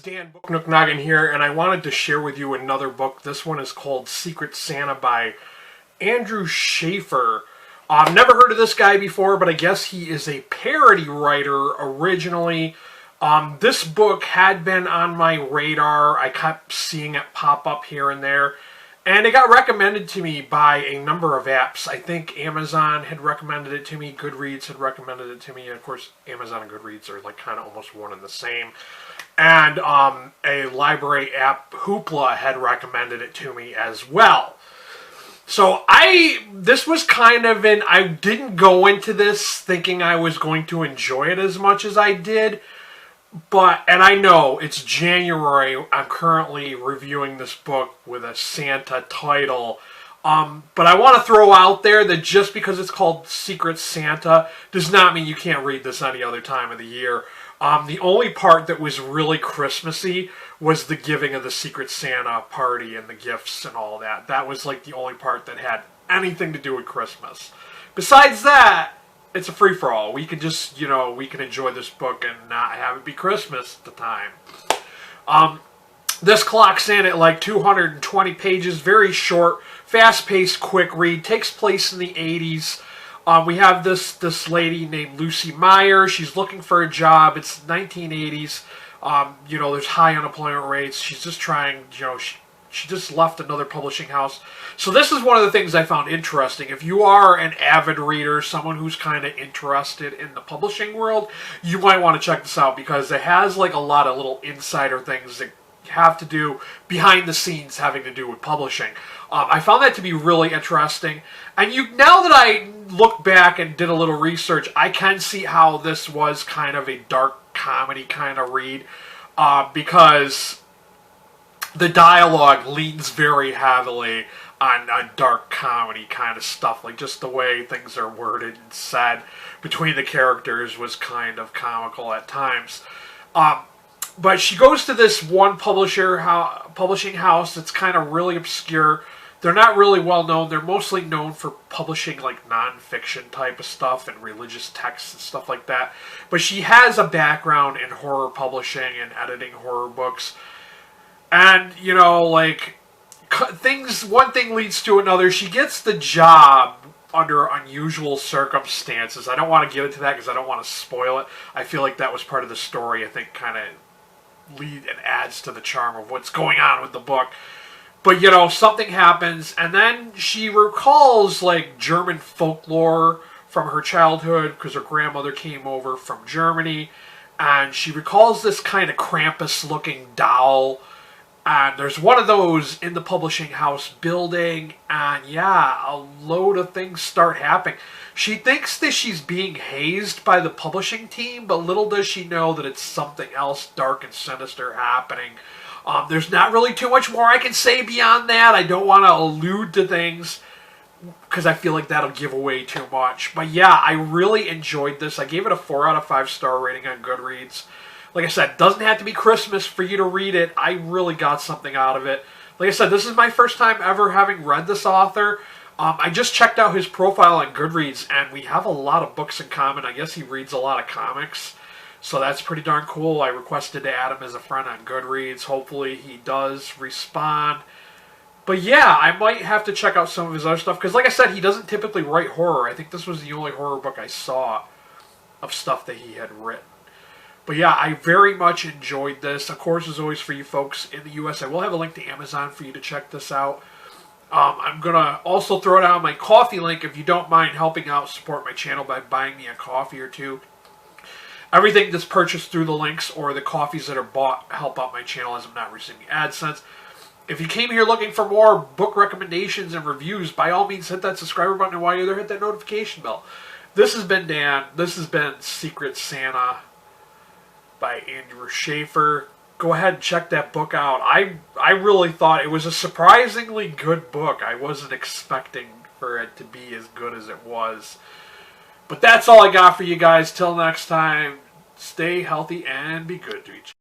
Dan Book Nook Noggin here, and I wanted to share with you another book. This one is called Secret Santa by Andrew Shaffer. I've never heard of this guy before, but I guess he is a parody writer originally. This book had been on my radar. I kept seeing it pop up here and there. And it got recommended to me by a number of apps. I think Amazon had recommended it to me. Goodreads had recommended it to me. And of course, Amazon and Goodreads are like kind of almost one and the same. And a library app, Hoopla, had recommended it to me as well. So this was kind of I didn't go into this thinking I was going to enjoy it as much as I did. And I know it's January. I'm currently reviewing this book with a Santa title. But I want to throw out there that just because it's called Secret Santa does not mean you can't read this any other time of the year. The only part that was really Christmassy was the giving of the Secret Santa party and the gifts and all that. That was like the only part that had anything to do with Christmas. Besides that, it's a free-for-all. We can just, we can enjoy this book and not have it be Christmas at the time. This clocks in at like 220 pages, very short, fast-paced, quick read. Takes place in the 80s. We have this lady named Lucy Meyer. She's looking for a job. It's 1980s. There's high unemployment rates. She's just trying, she just left another publishing house. So this is one of the things I found interesting. If you are an avid reader, someone who's kind of interested in the publishing world, you might want to check this out because it has like a lot of little insider things that have to do behind the scenes having to do with publishing. I found that to be really interesting. And now that I look back and did a little research, I can see how this was kind of a dark comedy kind of read because the dialogue leans very heavily on a dark comedy kind of stuff. Like just the way things are worded and said between the characters was kind of comical at times. But she goes to this one publishing house that's kind of really obscure. They're not really well known. They're mostly known for publishing like nonfiction type of stuff and religious texts and stuff like that. But she has a background in horror publishing and editing horror books. And, one thing leads to another. She gets the job under unusual circumstances. I don't want to get into that because I don't want to spoil it. I feel like that was part of the story. I think kind of adds to the charm of what's going on with the book. But, something happens, and then she recalls, German folklore from her childhood, because her grandmother came over from Germany, and she recalls this kind of Krampus-looking doll, and there's one of those in the publishing house building, and a load of things start happening. She thinks that she's being hazed by the publishing team, but little does she know that it's something else dark and sinister happening. There's not really too much more I can say beyond that. I don't want to allude to things because I feel like that'll give away too much. But I really enjoyed this. I gave it a 4 out of 5 star rating on Goodreads. Like I said, it doesn't have to be Christmas for you to read it. I really got something out of it. Like I said, this is my first time ever having read this author. I just checked out his profile on Goodreads, and we have a lot of books in common. I guess he reads a lot of comics. So that's pretty darn cool. I requested to add him as a friend on Goodreads. Hopefully he does respond. But I might have to check out some of his other stuff. Because like I said, he doesn't typically write horror. I think this was the only horror book I saw of stuff that he had written. But I very much enjoyed this. Of course, as always, for you folks in the U.S., I will have a link to Amazon for you to check this out. I'm going to also throw down my coffee link if you don't mind helping out support my channel by buying me a coffee or two. Everything that's purchased through the links or the coffees that are bought help out my channel as I'm not receiving AdSense. If you came here looking for more book recommendations and reviews, by all means hit that subscriber button, and while you're there, hit that notification bell. This has been Dan. This has been Secret Santa by Andrew Shaffer. Go ahead and check that book out. I really thought it was a surprisingly good book. I wasn't expecting for it to be as good as it was. But that's all I got for you guys. Till next time, stay healthy and be good to each other.